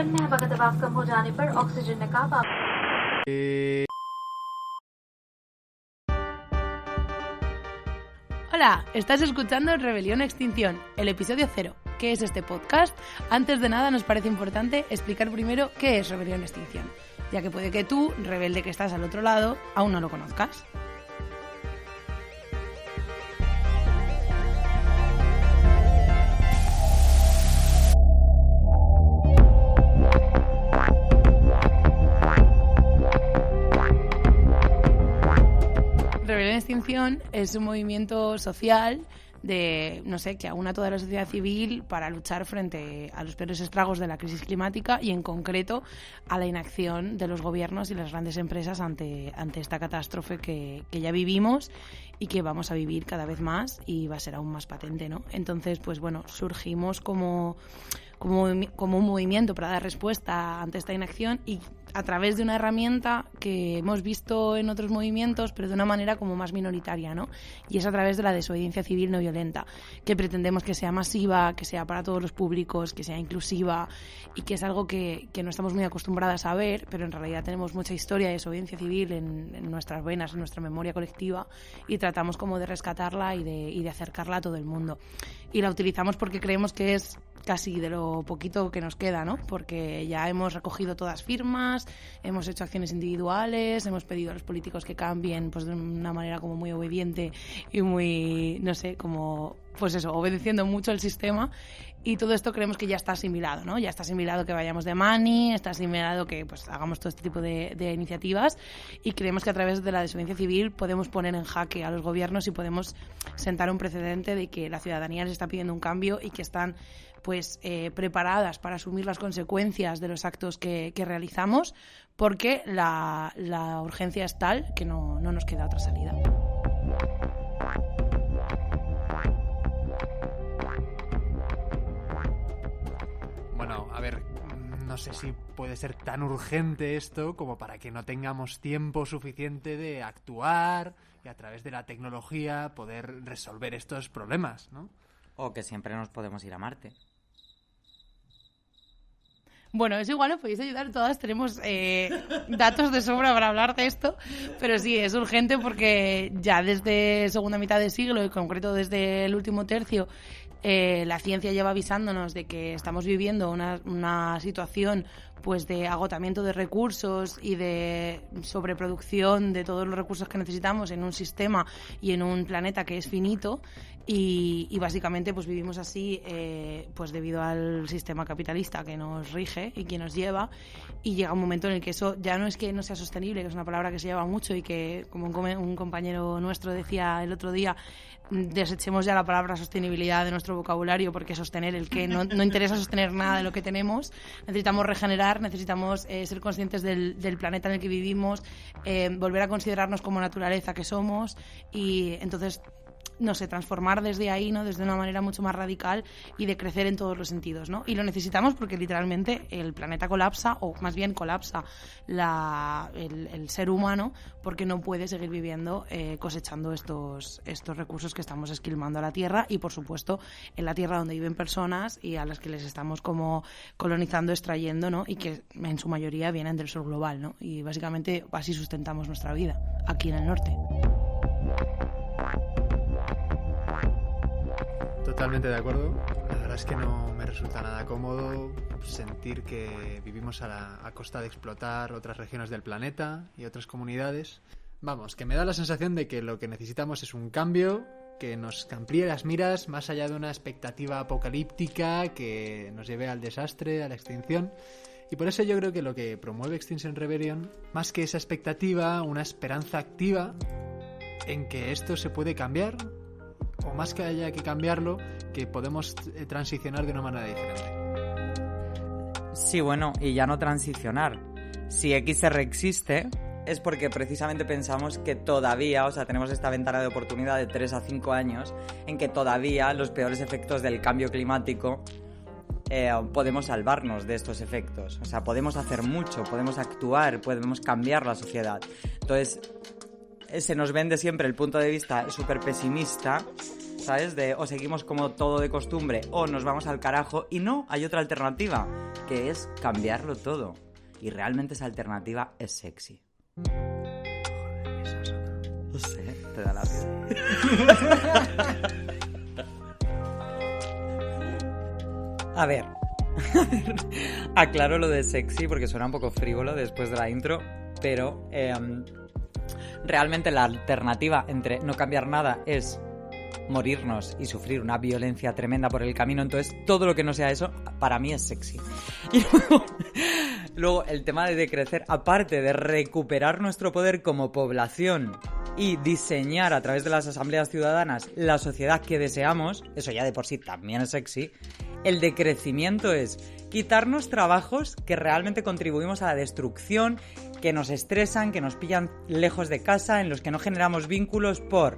में वक्त दबाव कम हो जाने पर ऑक्सीजन निकाब Hola, estás escuchando Rebelión Extinción, el episodio 0. ¿Qué es este podcast? Antes de nada nos parece importante explicar primero qué es Rebelión Extinción, ya que puede que tú, rebelde que estás al otro lado, aún no lo conozcas. Rebelión Extinción es un movimiento social que aúna a toda la sociedad civil para luchar frente a los peores estragos de la crisis climática y en concreto a la inacción de los gobiernos y las grandes empresas ante esta catástrofe que ya vivimos y que vamos a vivir cada vez más y va a ser aún más patente, ¿no? Entonces, pues bueno, surgimos como un movimiento para dar respuesta ante esta inacción y a través de una herramienta que hemos visto en otros movimientos, pero de una manera como más minoritaria, ¿no? Y es a través de la desobediencia civil no violenta, que pretendemos que sea masiva, que sea para todos los públicos, que sea inclusiva y que es algo que no estamos muy acostumbradas a ver, pero en realidad tenemos mucha historia de desobediencia civil en nuestras venas, en nuestra memoria colectiva y tratamos como de rescatarla y de acercarla a todo el mundo. Y la utilizamos porque creemos que es casi de lo poquito que nos queda, ¿no? Porque ya hemos recogido todas firmas, hemos hecho acciones individuales, hemos pedido a los políticos que cambien pues de una manera como muy obediente y muy, obedeciendo mucho el sistema y todo esto creemos que ya está asimilado, ¿no? Ya está asimilado que vayamos de mani, está asimilado que pues hagamos todo este tipo de iniciativas y creemos que a través de la desobediencia civil podemos poner en jaque a los gobiernos y podemos sentar un precedente de que la ciudadanía les está pidiendo un cambio y que están preparadas para asumir las consecuencias de los actos que realizamos porque la urgencia es tal que no nos queda otra salida. Bueno, a ver, no sé si puede ser tan urgente esto como para que no tengamos tiempo suficiente de actuar y a través de la tecnología poder resolver estos problemas, ¿no? O que siempre nos podemos ir a Marte. Bueno, es igual, os podéis ayudar, todas tenemos datos de sobra para hablar de esto, pero sí, es urgente porque ya desde segunda mitad de siglo, en concreto desde el último tercio, la ciencia lleva avisándonos de que estamos viviendo una situación pues de agotamiento de recursos y de sobreproducción de todos los recursos que necesitamos en un sistema y en un planeta que es finito y básicamente pues vivimos así pues debido al sistema capitalista que nos rige y que nos lleva y llega un momento en el que eso ya no es que no sea sostenible, que es una palabra que se lleva mucho y que como un compañero nuestro decía el otro día, desechemos ya la palabra sostenibilidad de nuestro vocabulario porque sostener el que no interesa sostener nada de lo que tenemos, necesitamos regenerar, necesitamos ser conscientes del planeta en el que vivimos, volver a considerarnos como naturaleza que somos y entonces transformar desde ahí, ¿no? Desde una manera mucho más radical y de crecer en todos los sentidos, ¿no? Y lo necesitamos porque literalmente el planeta colapsa, o más bien colapsa el ser humano porque no puede seguir viviendo cosechando estos recursos que estamos esquilmando a la Tierra y, por supuesto, en la Tierra donde viven personas y a las que les estamos como colonizando, extrayendo, ¿no? Y que en su mayoría vienen del sur global, ¿no? Y básicamente así sustentamos nuestra vida aquí en el norte. Totalmente de acuerdo. La verdad es que no me resulta nada cómodo sentir que vivimos a costa de explotar otras regiones del planeta y otras comunidades. Vamos, que me da la sensación de que lo que necesitamos es un cambio que nos amplíe las miras más allá de una expectativa apocalíptica que nos lleve al desastre, a la extinción. Y por eso yo creo que lo que promueve Extinction Rebellion, más que esa expectativa, una esperanza activa en que esto se puede cambiar, o más que haya que cambiarlo, que podemos transicionar de una manera diferente. Sí, bueno, y ya no transicionar. Si XR existe, es porque precisamente pensamos que todavía, tenemos esta ventana de oportunidad de 3 a 5 años en que todavía los peores efectos del cambio climático podemos salvarnos de estos efectos. Podemos hacer mucho, podemos actuar, podemos cambiar la sociedad. Entonces, se nos vende siempre el punto de vista súper pesimista ¿sabes? O seguimos como todo de costumbre o nos vamos al carajo, y no, hay otra alternativa, que es cambiarlo todo. Y realmente esa alternativa es sexy. Joder, esa es otra. No sé, te da la vida. A ver, aclaro lo de sexy porque suena un poco frívolo después de la intro, pero realmente la alternativa entre no cambiar nada es morirnos y sufrir una violencia tremenda por el camino. Entonces todo lo que no sea eso para mí es sexy. Y luego el tema de decrecer, aparte de recuperar nuestro poder como población y diseñar a través de las asambleas ciudadanas la sociedad que deseamos, eso ya de por sí también es sexy. El decrecimiento es quitarnos trabajos que realmente contribuimos a la destrucción, que nos estresan, que nos pillan lejos de casa, en los que no generamos vínculos, por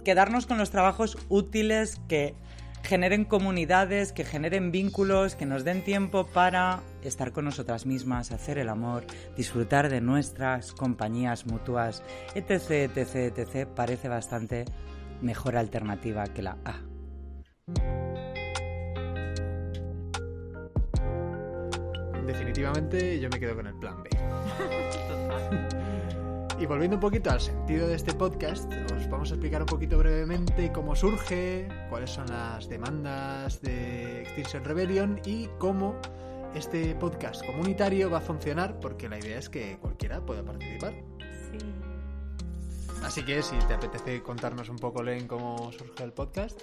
quedarnos con los trabajos útiles que generen comunidades, que generen vínculos, que nos den tiempo para estar con nosotras mismas, hacer el amor, disfrutar de nuestras compañías mutuas, etc, etc, etc. Parece bastante mejor alternativa que la A. Definitivamente yo me quedo con el plan B. Y volviendo un poquito al sentido de este podcast, os vamos a explicar un poquito brevemente cómo surge, cuáles son las demandas de Extinction Rebellion y cómo este podcast comunitario va a funcionar, porque la idea es que cualquiera pueda participar. Sí. Así que si te apetece contarnos un poco, Len, cómo surge el podcast.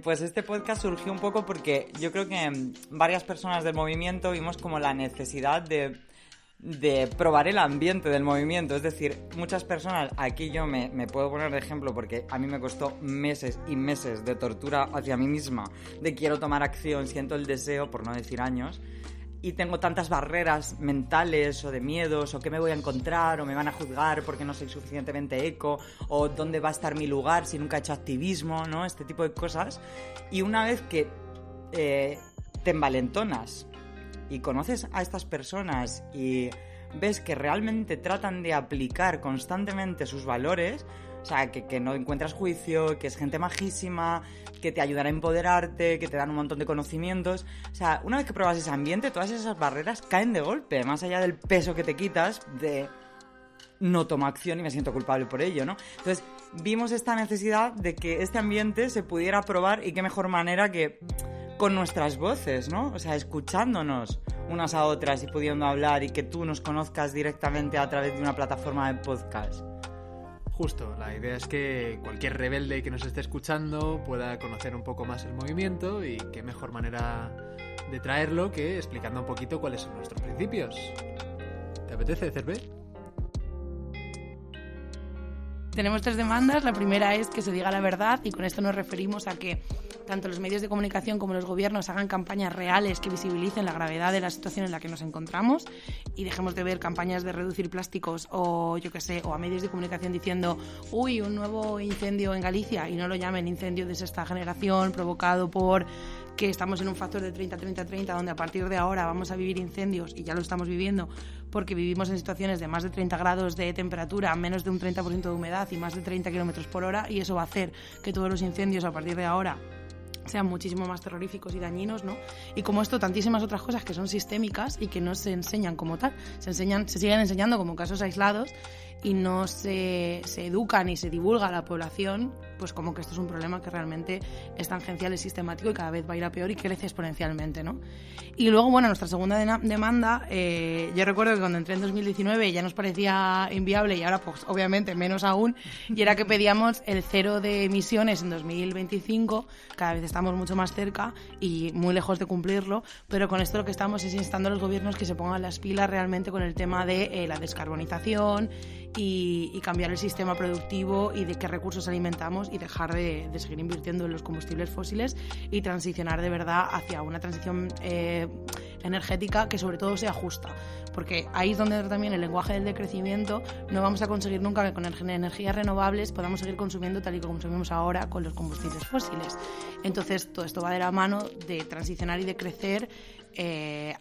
Pues este podcast surgió un poco porque yo creo que varias personas del movimiento vimos como la necesidad de probar el ambiente del movimiento. Es decir, muchas personas, aquí yo me puedo poner de ejemplo porque a mí me costó meses y meses de tortura hacia mí misma, de quiero tomar acción, siento el deseo, por no decir años, y tengo tantas barreras mentales o de miedos, o qué me voy a encontrar, o me van a juzgar porque no soy suficientemente eco, o dónde va a estar mi lugar si nunca he hecho activismo, ¿no? Este tipo de cosas. Y una vez que te envalentonas y conoces a estas personas y ves que realmente tratan de aplicar constantemente sus valores, o sea, que no encuentras juicio, que es gente majísima, que te ayudan a empoderarte, que te dan un montón de conocimientos. O sea, una vez que pruebas ese ambiente, todas esas barreras caen de golpe, más allá del peso que te quitas de no tomo acción y me siento culpable por ello, ¿no? Entonces, vimos esta necesidad de que este ambiente se pudiera probar, y qué mejor manera que con nuestras voces, ¿no? O sea, escuchándonos unas a otras y pudiendo hablar, y que tú nos conozcas directamente a través de una plataforma de podcast. Justo, la idea es que cualquier rebelde que nos esté escuchando pueda conocer un poco más el movimiento, y qué mejor manera de traerlo que explicando un poquito cuáles son nuestros principios. ¿Te apetece, Cervé? Tenemos 3 demandas. La primera es que se diga la verdad, y con esto nos referimos a que tanto los medios de comunicación como los gobiernos hagan campañas reales que visibilicen la gravedad de la situación en la que nos encontramos, y dejemos de ver campañas de reducir plásticos o yo qué sé, o a medios de comunicación diciendo uy, un nuevo incendio en Galicia, y no lo llamen incendio de sexta generación provocado por que estamos en un factor de 30-30-30, donde a partir de ahora vamos a vivir incendios, y ya lo estamos viviendo porque vivimos en situaciones de más de 30 grados de temperatura, menos de un 30% de humedad y más de 30 km/h, y eso va a hacer que todos los incendios a partir de ahora sean muchísimo más terroríficos y dañinos, ¿no? Y como esto, tantísimas otras cosas que son sistémicas y que no se enseñan como tal, se siguen enseñando como casos aislados, y no se educa ni se divulga a la población, pues como que esto es un problema que realmente es tangencial, es sistemático y cada vez va a ir a peor y crece exponencialmente, ¿no? Y luego, bueno, nuestra segunda demanda, yo recuerdo que cuando entré en 2019 ya nos parecía inviable, y ahora pues obviamente menos aún, y era que pedíamos el 0 de emisiones en 2025. Cada vez estamos mucho más cerca y muy lejos de cumplirlo, pero con esto lo que estamos es instando a los gobiernos que se pongan las pilas realmente con el tema de la descarbonización y cambiar el sistema productivo y de qué recursos alimentamos, y dejar de seguir invirtiendo en los combustibles fósiles y transicionar de verdad hacia una transición energética que sobre todo sea justa, porque ahí es donde entra también el lenguaje del decrecimiento. No vamos a conseguir nunca que con energías renovables podamos seguir consumiendo tal y como consumimos ahora con los combustibles fósiles. Entonces todo esto va de la mano de transicionar y de crecer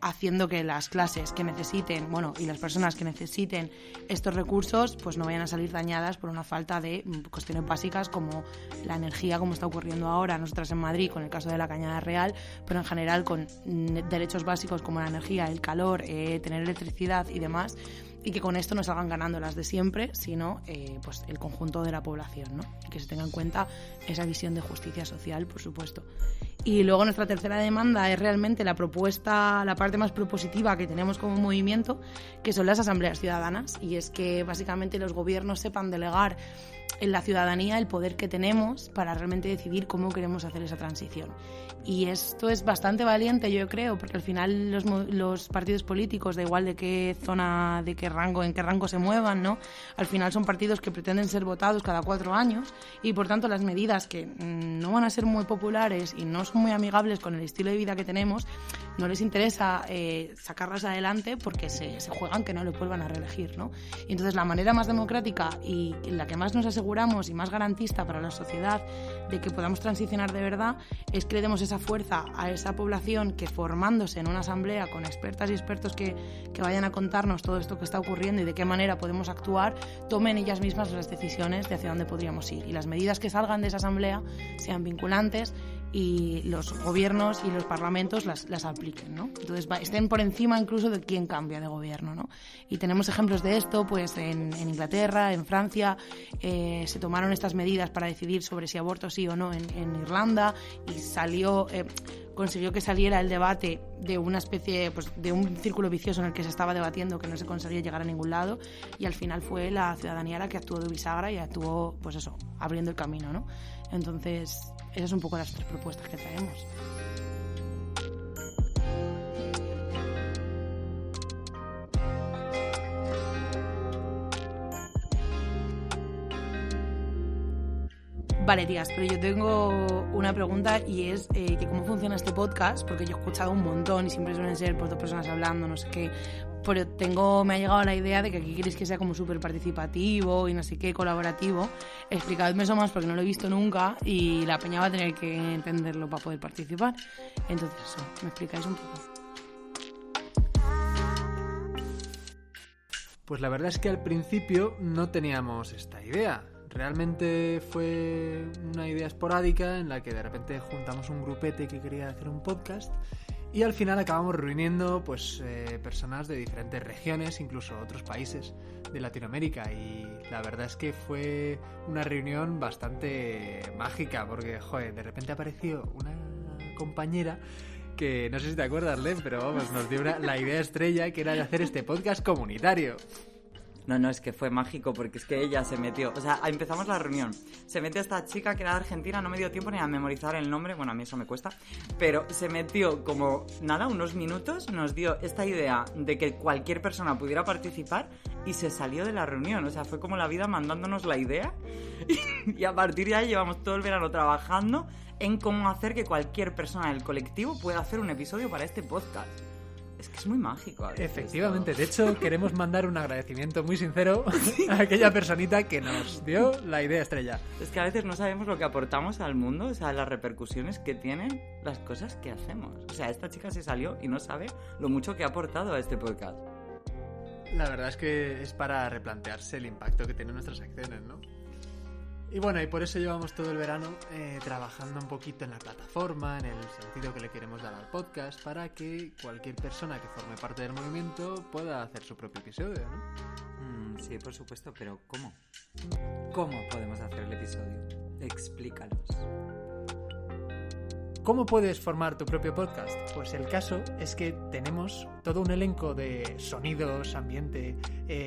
haciendo que las clases que necesiten, bueno, y las personas que necesiten estos recursos, pues no vayan a salir dañadas por una falta de cuestiones básicas como la energía, como está ocurriendo ahora nosotras en Madrid con el caso de la Cañada Real, pero en general con derechos básicos como la energía, el calor, tener electricidad y demás, y que con esto no salgan ganando las de siempre, sino pues el conjunto de la población, ¿no? Y que se tenga en cuenta esa visión de justicia social, por supuesto. Y luego nuestra tercera demanda es realmente la propuesta, la parte más propositiva que tenemos como movimiento, que son las asambleas ciudadanas, y es que básicamente los gobiernos sepan delegar en la ciudadanía el poder que tenemos para realmente decidir cómo queremos hacer esa transición. Y esto es bastante valiente, yo creo, porque al final los partidos políticos, da igual de qué zona, de qué rango, en qué rango se muevan, ¿no? Al final son partidos que pretenden ser votados cada 4 años y por tanto las medidas que no van a ser muy populares y no son muy amigables con el estilo de vida que tenemos, no les interesa sacarlas adelante porque se juegan que no lo vuelvan a reelegir, ¿no? Y entonces la manera más democrática y la que más nos aseguramos y más garantista para la sociedad de que podamos transicionar de verdad es que le demos esa fuerza a esa población que, formándose en una asamblea con expertas y expertos que vayan a contarnos todo esto que está ocurriendo y de qué manera podemos actuar, tomen ellas mismas las decisiones de hacia dónde podríamos ir y las medidas que salgan de esa asamblea sean vinculantes y los gobiernos y los parlamentos las apliquen, ¿no? Entonces estén por encima incluso de quién cambia de gobierno, ¿no? Y tenemos ejemplos de esto, pues en Inglaterra, en Francia, se tomaron estas medidas para decidir sobre si aborto sí o no en Irlanda y consiguió que saliera el debate de una especie, pues, de un círculo vicioso en el que se estaba debatiendo que no se conseguía llegar a ningún lado y al final fue la ciudadanía la que actuó de bisagra y actuó, pues eso, abriendo el camino, ¿no? Entonces, esas son un poco las 3 propuestas que traemos. Vale, tías, pero yo tengo una pregunta y es que cómo funciona este podcast, porque yo he escuchado un montón y siempre suelen ser pues 2 personas hablando, no sé qué, pero me ha llegado la idea de que aquí queréis que sea como súper participativo y no sé qué, colaborativo. Explicadme eso más porque no lo he visto nunca y la peña va a tener que entenderlo para poder participar. Entonces eso, ¿me explicáis un poco? Pues la verdad es que al principio no teníamos esta idea. Realmente fue una idea esporádica en la que de repente juntamos un grupete que quería hacer un podcast y al final acabamos reuniendo pues personas de diferentes regiones, incluso otros países de Latinoamérica, y la verdad es que fue una reunión bastante mágica porque, joder, de repente apareció una compañera que no sé si te acuerdas, Len, pero vamos, nos dio la idea estrella que era de hacer este podcast comunitario. No, es que fue mágico porque es que ella se metió, o sea, empezamos la reunión, se metió esta chica que era de Argentina, no me dio tiempo ni a memorizar el nombre, bueno, a mí eso me cuesta, pero se metió como, nada, unos minutos, nos dio esta idea de que cualquier persona pudiera participar y se salió de la reunión, o sea, fue como la vida mandándonos la idea y a partir de ahí llevamos todo el verano trabajando en cómo hacer que cualquier persona del colectivo pueda hacer un episodio para este podcast. Es que es muy mágico. Efectivamente, de hecho queremos mandar un agradecimiento muy sincero a aquella personita que nos dio la idea estrella. Es que a veces no sabemos lo que aportamos al mundo, o sea, las repercusiones que tienen las cosas que hacemos. O sea, esta chica se salió y no sabe lo mucho que ha aportado a este podcast. La verdad es que es para replantearse el impacto que tienen nuestras acciones, ¿no? Y bueno, y por eso llevamos todo el verano trabajando un poquito en la plataforma, en el sentido que le queremos dar al podcast, para que cualquier persona que forme parte del movimiento pueda hacer su propio episodio, ¿no? Sí, por supuesto, pero ¿cómo? ¿Cómo podemos hacer el episodio? Explícanos. ¿Cómo puedes formar tu propio podcast? Pues el caso es que tenemos todo un elenco de sonidos, ambiente,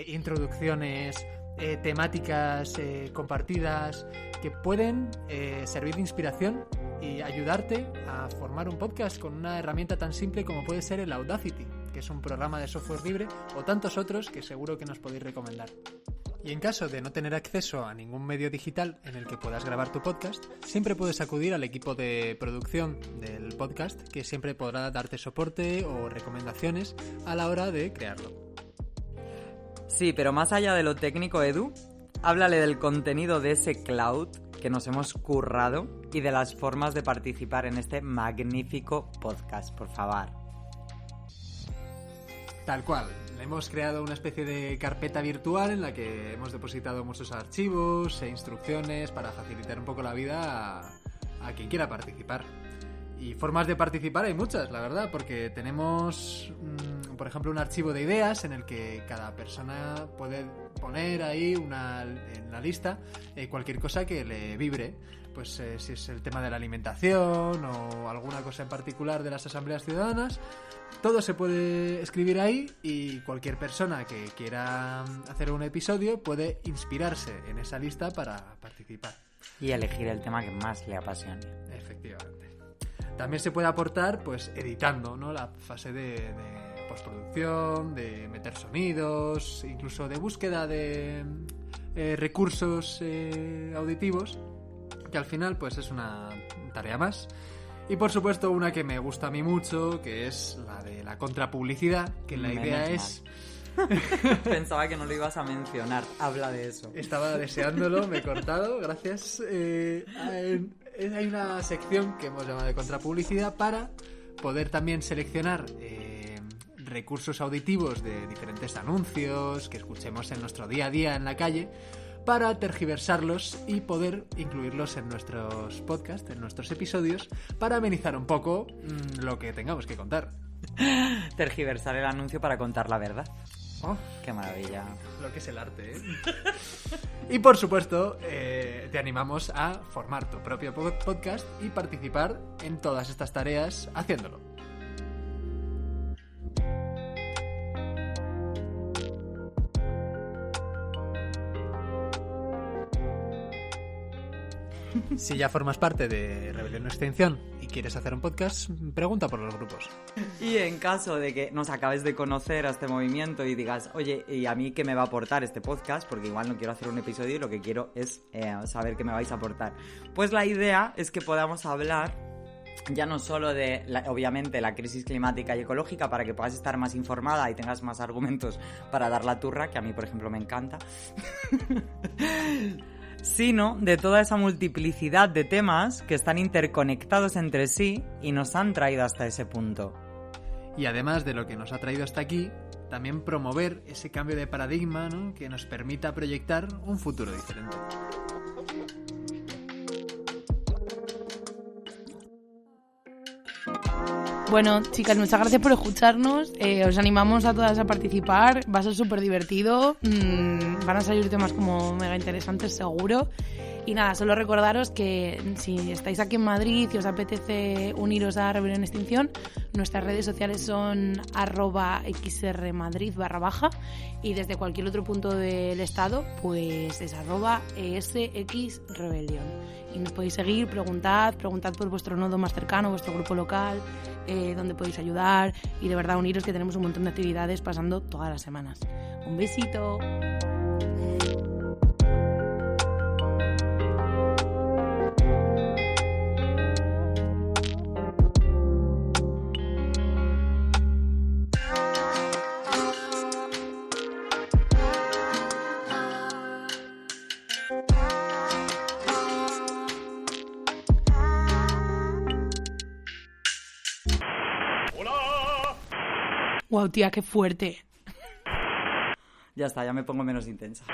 introducciones, temáticas compartidas que pueden servir de inspiración y ayudarte a formar un podcast con una herramienta tan simple como puede ser el Audacity, que es un programa de software libre, o tantos otros que seguro que nos podéis recomendar. Y en caso de no tener acceso a ningún medio digital en el que puedas grabar tu podcast, siempre puedes acudir al equipo de producción del podcast, que siempre podrá darte soporte o recomendaciones a la hora de crearlo. Sí, pero más allá de lo técnico, Edu, háblale del contenido de ese cloud que nos hemos currado y de las formas de participar en este magnífico podcast, por favor. Tal cual. Le hemos creado una especie de carpeta virtual en la que hemos depositado muchos archivos e instrucciones para facilitar un poco la vida a quien quiera participar. Y formas de participar hay muchas, la verdad, porque tenemos, por ejemplo, un archivo de ideas en el que cada persona puede poner ahí en la lista cualquier cosa que le vibre. Pues si es el tema de la alimentación o alguna cosa en particular de las asambleas ciudadanas, todo se puede escribir ahí y cualquier persona que quiera hacer un episodio puede inspirarse en esa lista para participar. Y elegir el tema que más le apasione. Efectivamente. También se puede aportar pues editando, ¿no? La fase de postproducción, de meter sonidos, incluso de búsqueda de recursos auditivos, que al final pues es una tarea más. Y por supuesto una que me gusta a mí mucho, que es la de la contrapublicidad, que la idea es... Pensaba que no lo ibas a mencionar. Habla de eso. Estaba deseándolo, me he cortado, gracias. Hay una sección que hemos llamado de contrapublicidad para poder también seleccionar recursos auditivos de diferentes anuncios que escuchemos en nuestro día a día en la calle, para tergiversarlos y poder incluirlos en nuestros podcasts, en nuestros episodios, para amenizar un poco lo que tengamos que contar. Tergiversar el anuncio para contar la verdad. Oh, ¡Qué maravilla! Lo que es el arte, ¿eh? Y por supuesto, te animamos a formar tu propio podcast y participar en todas estas tareas haciéndolo. Si ya formas parte de Rebelión o Extinción y quieres hacer un podcast, pregunta por los grupos. Y en caso de que nos acabes de conocer a este movimiento y digas, oye, ¿y a mí qué me va a aportar este podcast? Porque igual no quiero hacer un episodio y lo que quiero es saber qué me vais a aportar. Pues la idea es que podamos hablar ya no solo de, obviamente, la crisis climática y ecológica, para que puedas estar más informada y tengas más argumentos para dar la turra, que a mí, por ejemplo, me encanta, sino de toda esa multiplicidad de temas que están interconectados entre sí y nos han traído hasta ese punto. Y además de lo que nos ha traído hasta aquí, también promover ese cambio de paradigma, ¿no?, que nos permita proyectar un futuro diferente. Bueno, chicas, muchas gracias por escucharnos. Os animamos a todas a participar. Va a ser súper divertido. Van a salir temas como mega interesantes, seguro. Y nada, solo recordaros que si estáis aquí en Madrid y os apetece uniros a Rebelión Extinción, nuestras redes sociales son @xrmadrid _ y desde cualquier otro punto del estado pues es @esxrebelión. Y nos podéis seguir, preguntad por vuestro nodo más cercano, vuestro grupo local, donde podéis ayudar, y de verdad uniros, que tenemos un montón de actividades pasando todas las semanas. Un besito. Wow, tía, qué fuerte. Ya está, ya me pongo menos intensa.